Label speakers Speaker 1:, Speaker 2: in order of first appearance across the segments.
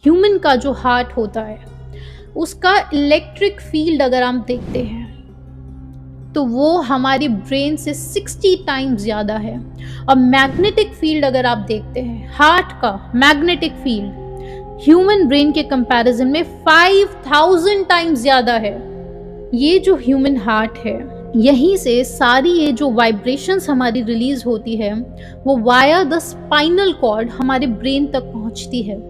Speaker 1: Human का जो heart होता है उसका इलेक्ट्रिक फील्ड अगर हम देखते हैं तो वो हमारे ब्रेन से 60 टाइम्स ज़्यादा है। और मैग्नेटिक फील्ड अगर आप देखते हैं, हार्ट का मैग्नेटिक फील्ड ह्यूमन ब्रेन के कंपैरिजन में 5000 टाइम्स ज़्यादा है। ये जो ह्यूमन हार्ट है, यहीं से सारी ये जो वाइब्रेशंस हमारी रिलीज होती है वो वाया द स्पाइनल कॉर्ड हमारे ब्रेन तक पहुंचती है।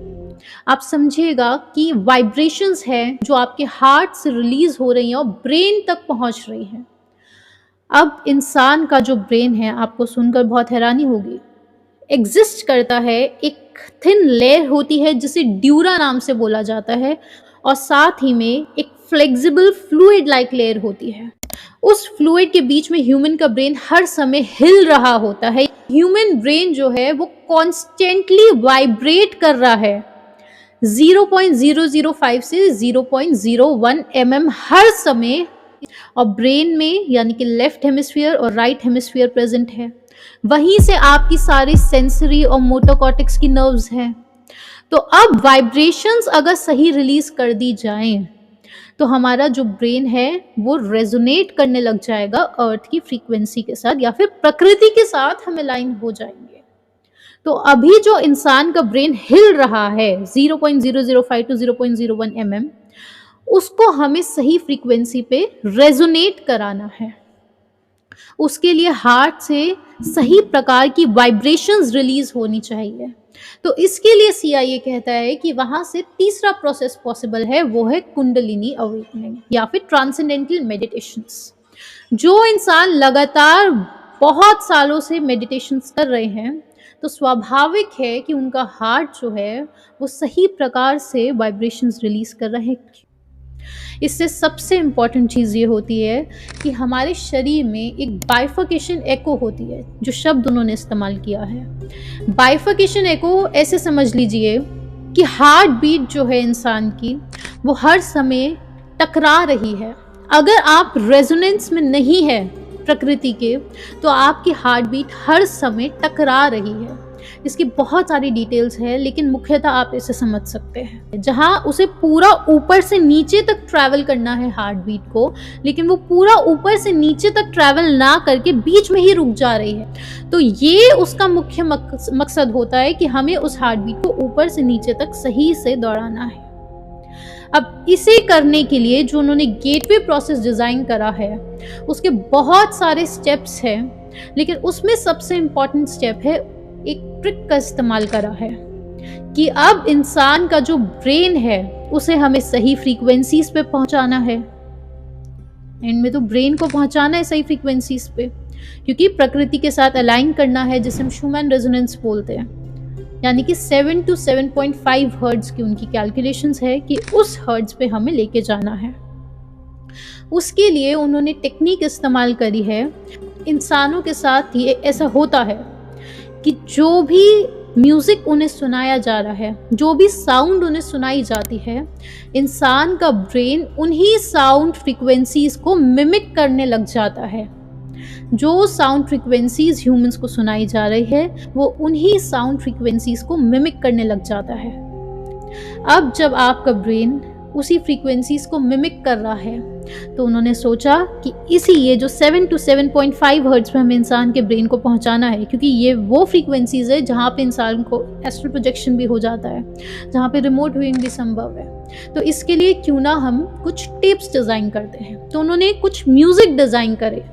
Speaker 1: आप समझिएगा कि वाइब्रेशंस है जो आपके हार्ट से रिलीज हो रही हैं और ब्रेन तक पहुंच रही हैं। अब इंसान का जो ब्रेन है, आपको सुनकर बहुत हैरानी होगी, एग्जिस्ट करता है, एक थिन लेयर होती है जिसे ड्यूरा नाम से बोला जाता है, और साथ ही में एक फ्लेक्सिबल फ्लूइड लाइक लेयर होती है। उस फ्लूइड के बीच में ह्यूमन का ब्रेन हर समय हिल रहा होता है। ह्यूमन ब्रेन जो है वो कॉन्स्टेंटली वाइब्रेट कर रहा है 0.005 से 0.01 mm हर समय। और ब्रेन में यानी कि लेफ्ट हेमिस्फीयर और राइट हेमिस्फीयर प्रेजेंट है। वहीं से आपकी सारी सेंसरी और मोटर कॉर्टेक्स की नर्व्स हैं। तो अब वाइब्रेशंस अगर सही रिलीज कर दी जाएं तो हमारा जो ब्रेन है वो रेजोनेट करने लग जाएगा अर्थ की फ्रीक्वेंसी के साथ, या फिर प्रकृति के साथ हम अलाइन हो जाएंगे। तो अभी जो इंसान का ब्रेन हिल रहा है 0.005 टू 0.01 mm, उसको हमें सही फ्रीक्वेंसी पे रेजोनेट कराना है। उसके लिए हार्ट से सही प्रकार की वाइब्रेशंस रिलीज होनी चाहिए। तो इसके लिए CIA कहता है कि वहां से तीसरा प्रोसेस पॉसिबल है, वो है कुंडलिनी अवेकनिंग या फिर ट्रांसेंडेंटल मेडिटेशंस। जो इंसान लगातार बहुत सालों से मेडिटेशंस कर रहे हैं तो स्वाभाविक है कि उनका हार्ट जो है वो सही प्रकार से वाइब्रेशंस रिलीज कर रहे हैं। इससे सबसे इम्पॉर्टेंट चीज़ ये होती है कि हमारे शरीर में एक बाइफर्केशन एको होती है, जो शब्द उन्होंने इस्तेमाल किया है। बाइफर्केशन एको ऐसे समझ लीजिए कि हार्ट बीट जो है इंसान की वो हर समय टकरा रही है। अगर आप रेजोनेंस में नहीं है प्रकृति के तो आपकी हार्ट बीट हर समय टकरा रही है। इसकी बहुत सारी डिटेल्स है, लेकिन मुख्यतः आप इसे समझ सकते हैं। जहां उसे पूरा ऊपर से नीचे तक ट्रैवल करना है हार्ट बीट को, लेकिन वो पूरा ऊपर से नीचे तक ट्रैवल ना करके बीच में ही रुक जा रही है। तो ये उसका मुख्य मकसद होता है कि हमें उस हार्ट बीट को ऊपर से नीचे तक सही से दौड़ाना है। अब इसे करने के लिए जो उन्होंने गेटवे प्रोसेस डिजाइन करा है उसके बहुत सारे स्टेप्स हैं, लेकिन उसमें सबसे इम्पोर्टेंट स्टेप है, एक ट्रिक का इस्तेमाल करा है कि अब इंसान का जो ब्रेन है उसे हमें सही फ्रीक्वेंसीज पे पहुंचाना है। एंड में तो ब्रेन को पहुंचाना है सही फ्रीक्वेंसीज पे, क्योंकि प्रकृति के साथ अलाइन करना है, जिसे हम शूमैन रेजोनेंस बोलते हैं। यानी कि 7 to 7.5 हर्ट्ज की उनकी कैलकुलेशंस है कि उस हर्ट्ज पे हमें लेके जाना है। उसके लिए उन्होंने टेक्निक इस्तेमाल करी है। इंसानों के साथ ये ऐसा होता है कि जो भी म्यूज़िक उन्हें सुनाया जा रहा है, जो भी साउंड उन्हें सुनाई जाती है, इंसान का ब्रेन उन्हीं साउंड फ्रीक्वेंसीज को मिमिक करने लग जाता है। जो साउंड फ्रीक्वेंसीज ह्यूमंस को सुनाई जा रही है वो उन्हीं साउंड फ्रीक्वेंसीज को मिमिक करने लग जाता है। अब जब आपका ब्रेन उसी फ्रीक्वेंसीज को मिमिक कर रहा है तो उन्होंने सोचा कि ये जो 7 to 7.5 हर्ट्ज पे हमें इंसान के ब्रेन को पहुंचाना है, क्योंकि ये वो फ्रीक्वेंसीज है जहाँ पे इंसान को एस्ट्रल प्रोजेक्शन भी हो जाता है, जहाँ पे रिमोट व्यूइंग भी संभव है। तो इसके लिए क्यों ना हम कुछ टिप्स डिज़ाइन करते हैं। तो उन्होंने कुछ म्यूज़िक डिज़ाइन करे।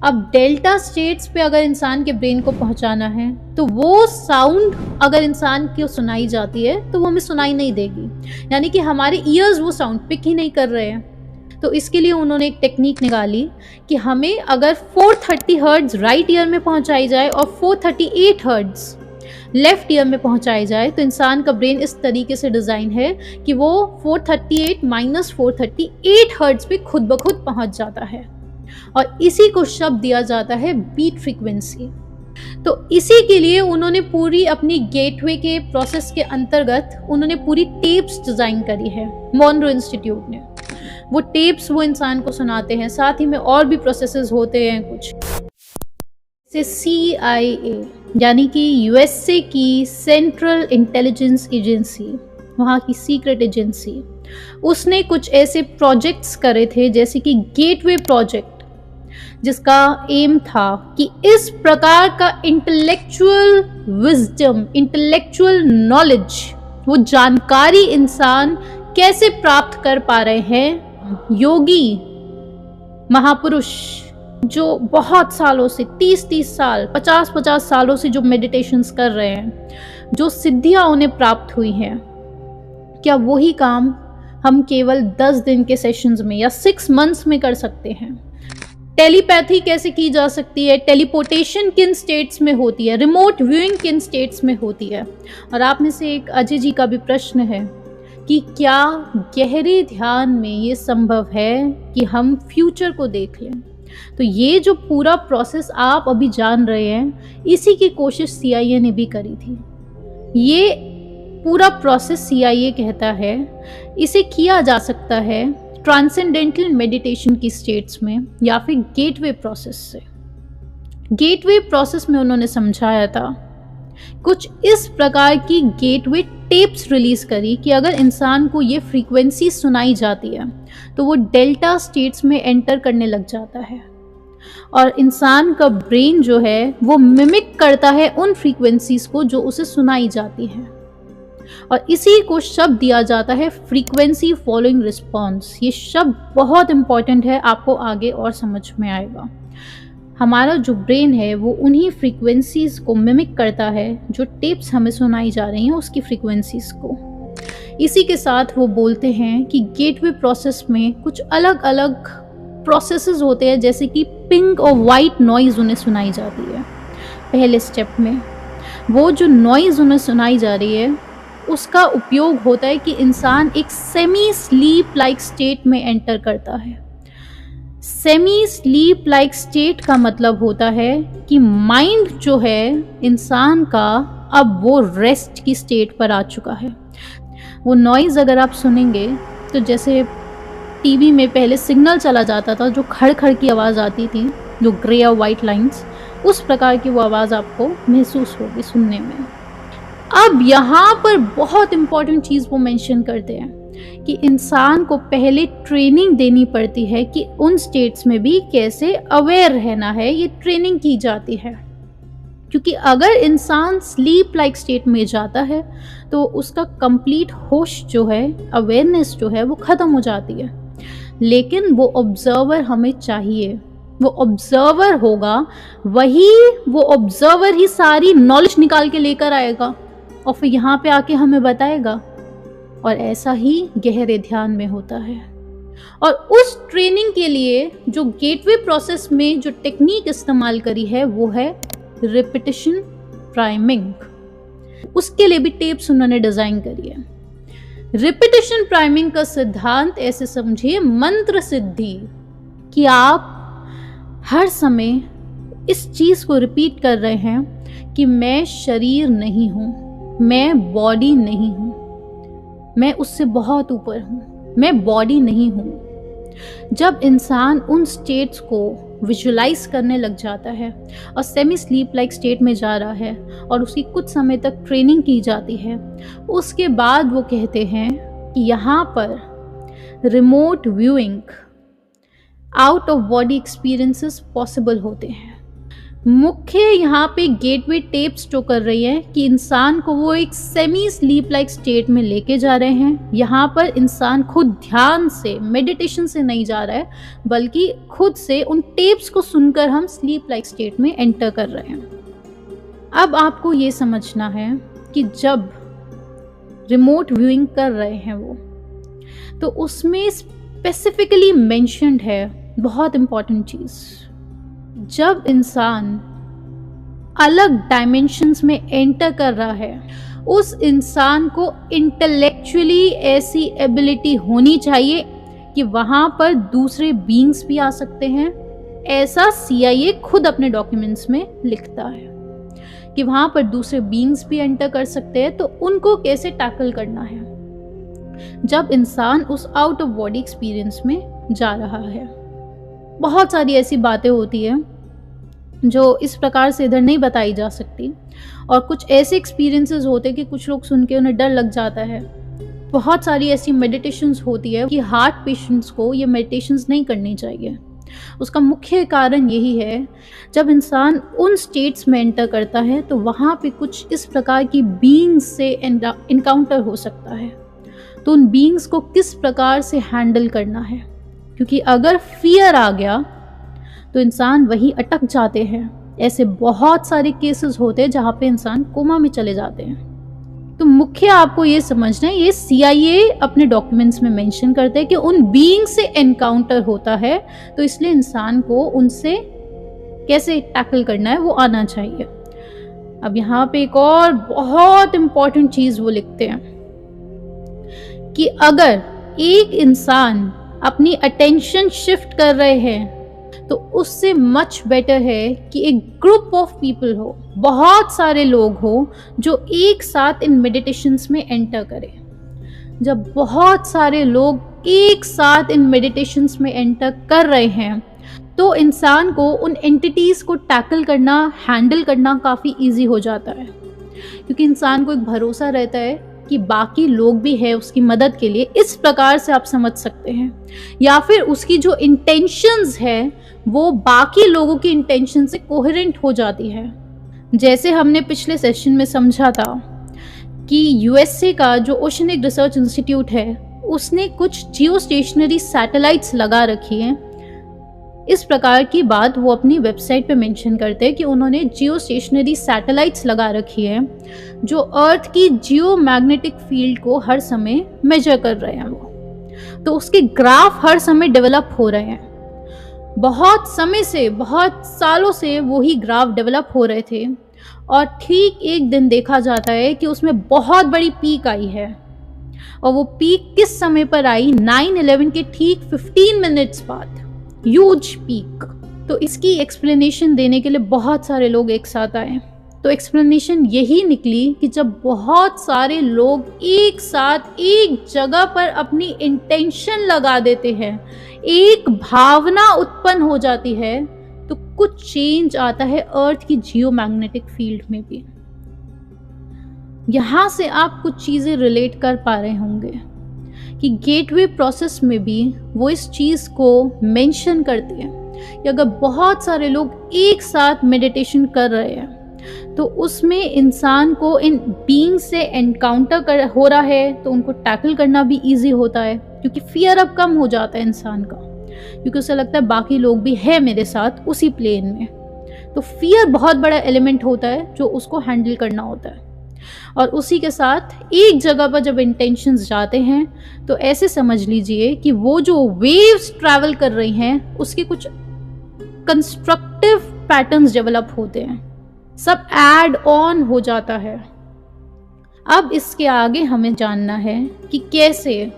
Speaker 1: अब डेल्टा स्टेट्स पे अगर इंसान के ब्रेन को पहुंचाना है तो वो साउंड अगर इंसान को सुनाई जाती है तो वो हमें सुनाई नहीं देगी, यानी कि हमारे ईयर्स वो साउंड पिक ही नहीं कर रहे हैं। तो इसके लिए उन्होंने एक टेक्निक निकाली कि हमें अगर 430 हर्ट्ज राइट ईयर में पहुंचाई जाए और 438 हर्ट्ज लेफ्ट ईयर में पहुंचाई जाए तो इंसान का ब्रेन इस तरीके से डिज़ाइन है कि वो 438 माइनस 438 हर्ट्ज पे खुद ब खुद पहुंच जाता है, और इसी को शब्द दिया जाता है बीट फ्रीक्वेंसी। तो इसी के लिए उन्होंने पूरी अपनी गेटवे के प्रोसेस के अंतर्गत उन्होंने पूरी टेप्स डिज़ाइन करी है मोनरो इंस्टीट्यूट ने। वो टेप्स वो इंसान को सुनाते हैं, साथ ही में और भी प्रोसेसेस होते हैं कुछ, जैसे CIA यानी कि USA की सेंट्रल इंटेलिजेंस एजेंसी, वहाँ की सीक्रेट एजेंसी, उसने कुछ ऐसे प्रोजेक्ट्स करे थे जैसे कि गेटवे प्रोजेक्ट, जिसका एम था कि इस प्रकार का इंटेलेक्चुअल विजडम, इंटेलेक्चुअल नॉलेज, वो जानकारी इंसान कैसे प्राप्त कर पा रहे हैं। योगी महापुरुष जो बहुत सालों से 30-30 साल 50-50 सालों से जो मेडिटेशंस कर रहे हैं, जो सिद्धियां उन्हें प्राप्त हुई हैं, क्या वही काम हम केवल 10 दिन के सेशंस में या 6 मंथ्स में कर सकते हैं? टेलीपैथी कैसे की जा सकती है? टेलीपोर्टेशन किन स्टेट्स में होती है? रिमोट व्यूइंग किन स्टेट्स में होती है? और आप में से एक अजय जी का भी प्रश्न है कि क्या गहरे ध्यान में ये संभव है कि हम फ्यूचर को देख लें? तो ये जो पूरा प्रोसेस आप अभी जान रहे हैं, इसी की कोशिश CIA ने भी करी थी। ये पूरा प्रोसेस CIA कहता है इसे किया जा सकता है ट्रांसेंडेंटल मेडिटेशन की स्टेट्स में या फिर गेटवे प्रोसेस से। गेटवे प्रोसेस में उन्होंने समझाया था, कुछ इस प्रकार की गेटवे टेप्स रिलीज करी कि अगर इंसान को ये फ्रीक्वेंसी सुनाई जाती है तो वो डेल्टा स्टेट्स में एंटर करने लग जाता है और इंसान का ब्रेन जो है वो मिमिक करता है उन फ्रीक्वेंसीज को जो उसे सुनाई जाती है, और इसी को शब्द दिया जाता है फ्रीक्वेंसी फॉलोइंग रिस्पॉन्स। ये शब्द बहुत इंपॉर्टेंट है, आपको आगे और समझ में आएगा। हमारा जो ब्रेन है वो उन्हीं फ्रीक्वेंसीज को मिमिक करता है जो टेप्स हमें सुनाई जा रही हैं उसकी फ्रीक्वेंसीज को। इसी के साथ वो बोलते हैं कि गेटवे प्रोसेस में कुछ अलग अलग प्रोसेसेस होते हैं, जैसे कि पिंक और वाइट नॉइज़ उन्हें सुनाई जाती है। पहले स्टेप में वो जो नॉइज़ उन्हें सुनाई जा रही है उसका उपयोग होता है कि इंसान एक सेमी स्लीप लाइक स्टेट में एंटर करता है। सेमी स्लीप लाइक स्टेट का मतलब होता है कि माइंड जो है इंसान का अब वो रेस्ट की स्टेट पर आ चुका है। वो नॉइज़ अगर आप सुनेंगे तो जैसे टीवी में पहले सिग्नल चला जाता था, जो खड़ की आवाज़ आती थी, जो ग्रे और वाइट लाइंस, उस प्रकार की वो आवाज़ आपको महसूस होगी सुनने में। अब यहाँ पर बहुत इम्पॉर्टेंट चीज़ वो मेंशन करते हैं कि इंसान को पहले ट्रेनिंग देनी पड़ती है कि उन स्टेट्स में भी कैसे अवेयर रहना है, ये ट्रेनिंग की जाती है। क्योंकि अगर इंसान स्लीप लाइक स्टेट में जाता है तो उसका कंप्लीट होश जो है, अवेयरनेस जो है वो ख़त्म हो जाती है। लेकिन वो ऑब्जर्वर हमें चाहिए, वो ऑब्जर्वर होगा, वही वो ऑब्जर्वर ही सारी नॉलेज निकाल के लेकर आएगा और फिर यहाँ पे आके हमें बताएगा। और ऐसा ही गहरे ध्यान में होता है। और उस ट्रेनिंग के लिए जो गेटवे प्रोसेस में जो टेक्निक इस्तेमाल करी है वो है रिपीटिशन प्राइमिंग। उसके लिए भी टेप्स उन्होंने डिजाइन करी है। रिपीटिशन प्राइमिंग का सिद्धांत ऐसे समझिए मंत्र सिद्धि, कि आप हर समय इस चीज को रिपीट कर रहे हैं कि मैं शरीर नहीं हूं, मैं बॉडी नहीं हूं, मैं उससे बहुत ऊपर हूं, मैं बॉडी नहीं हूं। जब इंसान उन स्टेट्स को विजुलाइज करने लग जाता है और सेमी स्लीप लाइक स्टेट में जा रहा है और उसकी कुछ समय तक ट्रेनिंग की जाती है, उसके बाद वो कहते हैं कि यहाँ पर remote viewing, out of body experiences possible होते हैं। मुख्य यहाँ पे गेटवे टेप्स जो कर रही है कि इंसान को वो एक सेमी स्लीप लाइक स्टेट में लेके जा रहे हैं। यहाँ पर इंसान खुद ध्यान से, मेडिटेशन से नहीं जा रहा है, बल्कि खुद से उन टेप्स को सुनकर हम स्लीप लाइक स्टेट में एंटर कर रहे हैं। अब आपको ये समझना है कि जब रिमोट व्यूइंग कर रहे हैं वो, तो उसमें स्पेसिफिकली मेंशन्ड है बहुत इंपॉर्टेंट चीज़, जब इंसान अलग डायमेंशंस में एंटर कर रहा है, उस इंसान को इंटेलेक्चुअली ऐसी एबिलिटी होनी चाहिए कि वहाँ पर दूसरे बीइंग्स भी आ सकते हैं। ऐसा CIA खुद अपने डॉक्यूमेंट्स में लिखता है कि वहाँ पर दूसरे बीइंग्स भी एंटर कर सकते हैं, तो उनको कैसे टैकल करना है जब इंसान उस आउट ऑफ बॉडी एक्सपीरियंस में जा रहा है। बहुत सारी ऐसी बातें होती है जो इस प्रकार से इधर नहीं बताई जा सकती, और कुछ ऐसे एक्सपीरियंसेस होते हैं कि कुछ लोग सुन के उन्हें डर लग जाता है बहुत सारी ऐसी मेडिटेशंस होती है कि हार्ट पेशेंट्स को ये मेडिटेशंस नहीं करनी चाहिए। उसका मुख्य कारण यही है, जब इंसान उन स्टेट्स में एंटर करता है तो वहाँ पे कुछ इस प्रकार की बीइंग्स से इनकाउंटर हो सकता है। तो उन बीइंग्स को किस प्रकार से हैंडल करना है, क्योंकि अगर फियर आ गया तो इंसान वहीं अटक जाते हैं। ऐसे बहुत सारे केसेस होते हैं जहाँ पे इंसान कोमा में चले जाते हैं। तो मुख्य आपको ये समझना है, ये CIA अपने डॉक्यूमेंट्स में मेंशन करते हैं कि उन बीइंग से एनकाउंटर होता है, तो इसलिए इंसान को उनसे कैसे टैकल करना है वो आना चाहिए। अब यहाँ पे एक और बहुत इम्पॉर्टेंट चीज़ वो लिखते हैं कि अगर एक इंसान अपनी अटेंशन शिफ्ट कर रहे हैं तो उससे मच बेटर है कि एक ग्रुप ऑफ पीपल हो, बहुत सारे लोग हो जो एक साथ इन मेडिटेशंस में एंटर करें। जब बहुत सारे लोग एक साथ इन मेडिटेशंस में एंटर कर रहे हैं तो इंसान को उन एंटिटीज को टैकल करना, हैंडल करना काफ़ी इजी हो जाता है, क्योंकि इंसान को एक भरोसा रहता है कि बाकी लोग भी है उसकी मदद के लिए। इस प्रकार से आप समझ सकते हैं, या फिर उसकी जो इंटेंशंस है वो बाकी लोगों की इंटेंशन से कोहेरेंट हो जाती है। जैसे हमने पिछले सेशन में समझा था कि USA का जो ओशनिक रिसर्च इंस्टीट्यूट है उसने कुछ जियो स्टेशनरी सैटेलाइट्स लगा रखी हैं। इस प्रकार की बात वो अपनी वेबसाइट पे मेंशन करते हैं कि उन्होंने जियो स्टेशनरी सैटेलाइट्स लगा रखी है जो अर्थ की जियो मैग्नेटिक फील्ड को हर समय मेजर कर रहे हैं। वो तो उसके ग्राफ हर समय डेवलप हो रहे हैं। बहुत समय से, बहुत सालों से वो ही ग्राफ डेवलप हो रहे थे, और ठीक एक दिन देखा जाता है कि उसमें बहुत बड़ी पीक आई है। और वो पीक किस समय पर आई? 9/11 के ठीक 15 मिनट्स बाद, ह्यूज पीक। तो इसकी एक्सप्लेनेशन देने के लिए बहुत सारे लोग एक साथ आए। तो एक्सप्लेनेशन यही निकली कि जब बहुत सारे लोग एक साथ एक जगह पर अपनी इंटेंशन लगा देते हैं, एक भावना उत्पन्न हो जाती है, तो कुछ चेंज आता है अर्थ की जियोमैग्नेटिक फील्ड में भी। यहां से आप कुछ चीजें रिलेट कर पा रहे होंगे कि गेटवे प्रोसेस में भी वो इस चीज को मेंशन करती है कि अगर बहुत सारे लोग एक साथ मेडिटेशन कर रहे हैं तो उसमें इंसान को इन बीइंग से एनकाउंटर हो रहा है, तो उनको टैकल करना भी इजी होता है, क्योंकि फियर अब कम हो जाता है इंसान का, क्योंकि उसे लगता है बाकी लोग भी है मेरे साथ उसी प्लेन में। तो फियर बहुत बड़ा एलिमेंट होता है जो उसको हैंडल करना होता है। और उसी के साथ एक जगह पर जब इंटेंशंस जाते हैं तो ऐसे समझ लीजिए कि वो जो वेव्स ट्रैवल कर रही हैं उसके कुछ कंस्ट्रक्टिव पैटर्न्स डेवलप होते हैं, सब ऐड ऑन हो जाता है। अब इसके आगे हमें जानना है कि कैसे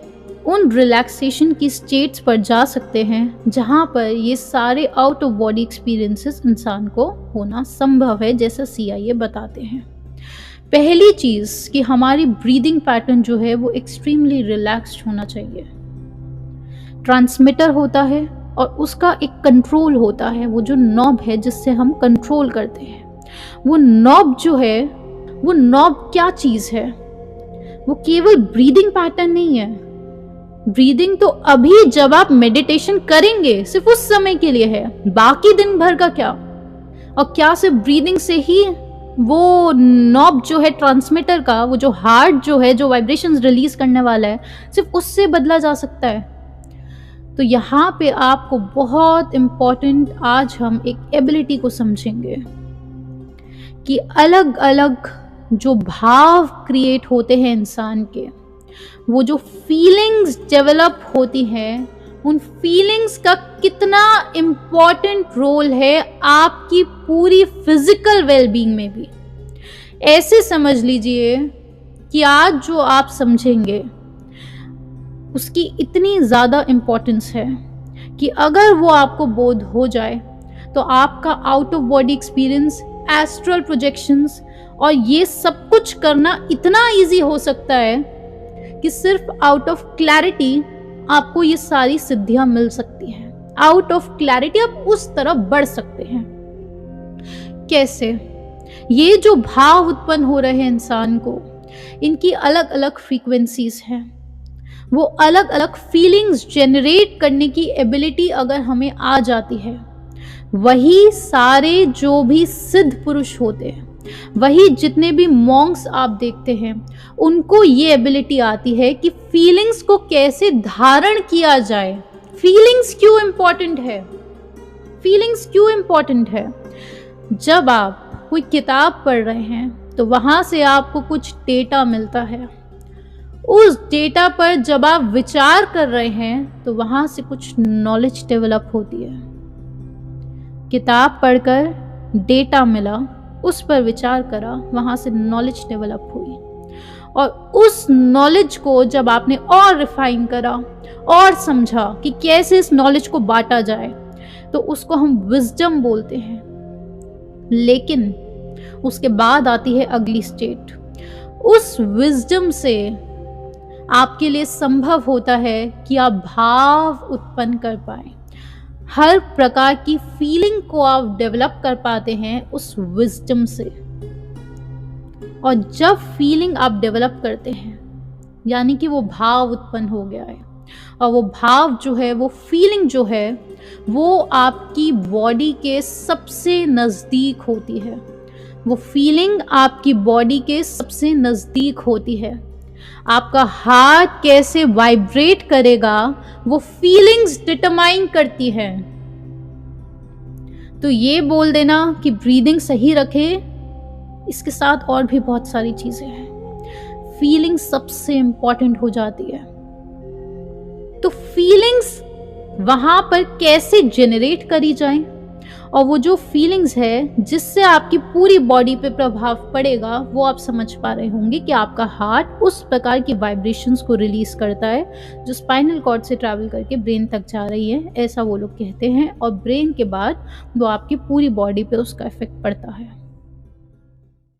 Speaker 1: उन रिलैक्सेशन की स्टेट्स पर जा सकते हैं जहां पर ये सारे आउट ऑफ बॉडी एक्सपीरियंसेस इंसान को होना संभव है, जैसा CIA बताते हैं। पहली चीज़ कि हमारी ब्रीदिंग पैटर्न जो है वो एक्सट्रीमली रिलैक्स्ड होना चाहिए। ट्रांसमीटर होता है और उसका एक कंट्रोल होता है, वो जो नॉब है जिससे हम कंट्रोल करते हैं। वो नॉब जो है, वो नॉब क्या चीज़ है? वो केवल ब्रीदिंग पैटर्न नहीं है। ब्रीदिंग तो अभी जब आप मेडिटेशन करेंगे सिर्फ उस समय के लिए है, बाकी दिन भर का क्या? और क्या सिर्फ ब्रीदिंग से ही वो नॉब जो है ट्रांसमीटर का, वो जो हार्ट जो है, जो वाइब्रेशंस रिलीज करने वाला है, सिर्फ उससे बदला जा सकता है? तो यहाँ पे आपको बहुत इम्पोर्टेंट आज हम एक एबिलिटी को समझेंगे कि अलग अलग जो भाव क्रिएट होते हैं इंसान के, वो जो फीलिंग्स डेवलप होती हैं, उन फीलिंग्स का कितना इम्पॉर्टेंट रोल है आपकी पूरी फिजिकल वेलबींग में भी। ऐसे समझ लीजिए कि आज जो आप समझेंगे उसकी इतनी ज़्यादा इम्पोर्टेंस है कि अगर वो आपको बोध हो जाए तो आपका out of body experience, astral projections और ये सब कुछ करना इतना इजी हो सकता है कि सिर्फ आउट ऑफ क्लैरिटी आपको ये सारी सिद्धियां मिल सकती हैं। आउट ऑफ क्लैरिटी आप उस तरफ बढ़ सकते हैं। कैसे? ये जो भाव उत्पन्न हो रहे हैं इंसान को, इनकी अलग अलग फ्रीक्वेंसीज हैं। वो अलग अलग फीलिंग्स जनरेट करने की एबिलिटी अगर हमें आ जाती है, वही सारे जो भी सिद्ध पुरुष होते हैं, वही जितने भी मॉन्क्स आप देखते हैं, उनको ये एबिलिटी आती है कि फीलिंग्स को कैसे धारण किया जाए। फीलिंग्स क्यों इम्पोर्टेंट है? फीलिंग्स क्यों इम्पोर्टेंट है? जब आप कोई किताब पढ़ रहे हैं तो वहाँ से आपको कुछ डेटा मिलता है। उस डेटा पर जब आप विचार कर रहे हैं तो वहाँ से कुछ नॉलेज डेवलप होती है। किताब पढ़कर डेटा मिला, उस पर विचार करा, वहाँ से नॉलेज डेवलप हुई, और उस नॉलेज को जब आपने और रिफाइन करा और समझा कि कैसे इस नॉलेज को बांटा जाए, तो उसको हम विजडम बोलते हैं। लेकिन उसके बाद आती है अगली स्टेट। उस विजडम से आपके लिए संभव होता है कि आप भाव उत्पन्न कर पाए। हर प्रकार की फीलिंग को आप डेवलप कर पाते हैं उस विजडम से। और जब फीलिंग आप डेवलप करते हैं, यानी कि वो भाव उत्पन्न हो गया है, और वो भाव जो है, वो फीलिंग जो है, वो आपकी बॉडी के सबसे नज़दीक होती है। वो फीलिंग आपकी बॉडी के सबसे नज़दीक होती है। आपका हार्ट कैसे वाइब्रेट करेगा, वो फीलिंग्स डिटरमाइन करती है। तो ये बोल देना कि ब्रीदिंग सही रखे, इसके साथ और भी बहुत सारी चीज़ें हैं। फीलिंग सबसे इम्पॉर्टेंट हो जाती है। तो फीलिंग्स वहाँ पर कैसे जनरेट करी जाएं, और वो जो फीलिंग्स है जिससे आपकी पूरी बॉडी पे प्रभाव पड़ेगा, वो आप समझ पा रहे होंगे कि आपका हार्ट उस प्रकार की वाइब्रेशंस को रिलीज करता है जो स्पाइनल कॉर्ड से ट्रैवल करके ब्रेन तक जा रही है, ऐसा वो लोग कहते हैं। और ब्रेन के बाद वो आपकी पूरी बॉडी पे उसका इफेक्ट पड़ता है।